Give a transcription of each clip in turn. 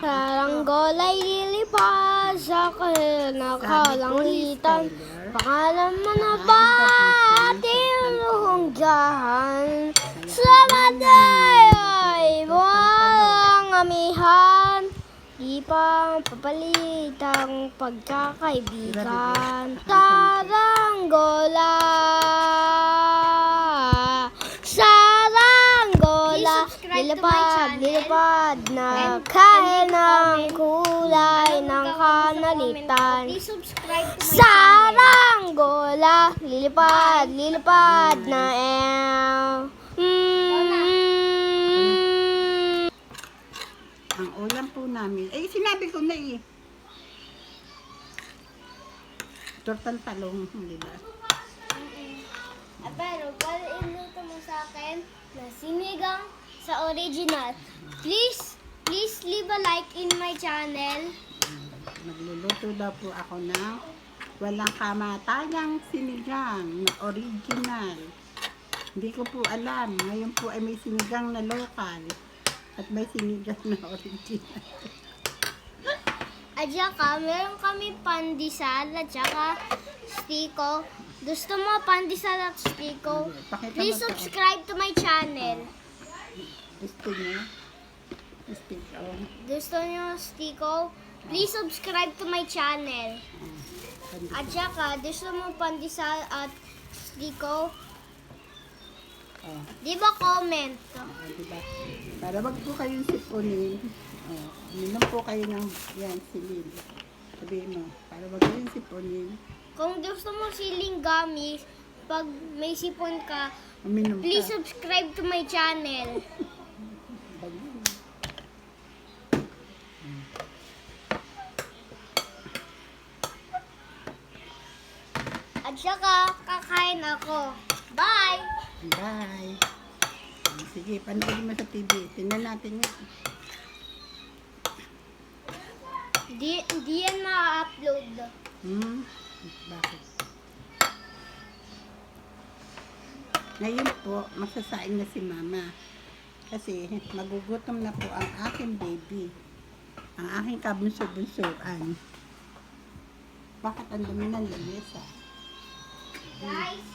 Saranggol ay lilipad sa nakalangitan. Pangalan mo na ba ating luhunggahan? Sa maday ay walang amihan. Di pa papalit ang pagkakaibigan. Saranggola, saranggola, lilipad na kahit ng kulay ng kanalitan. Saranggola, lilipad na Ang ulam po namin, sinabi ko na tortang talong, di ba? Pero pag iluto mo sa akin na sinigang sa original, please leave a like in my channel. Magluluto daw po ako ng walang kamatayang sinigang na original. Hindi ko po alam. Ngayon po ay may sinigang na local at may sinigang na original. At saka, meron kami pandesal at saka stiko. Gusto mo pandesal at stiko? Please subscribe to my channel. Gusto niyo? Stiko. Gusto nyo stiko? Please subscribe to my channel. At saka, gusto mo pandesal at stiko? Di ba comment? Diba? Para wag po kayong sipunin. Minom po kayo ng yan, silin. Sabihin mo, para wag kayong sipunin. Kung gusto mo siling gummies, pag may sipon ka, Uminom please ka. subscribe to my channel. At saka, kakain ako. Bye! Bye! Sige, panoodin mo sa TV. Tingnan natin nga. Di yan ma-upload. Bakit? Ngayon po, masasaing na si Mama. Kasi magugutom na po ang aking baby. Ang aking kabunso-bunsoan. Bakit ang dumi ng lamesa? Guys,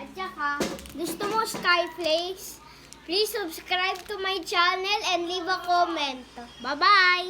at saka, gusto mo Skyflakes? Please subscribe to my channel and leave a comment. Bye-bye!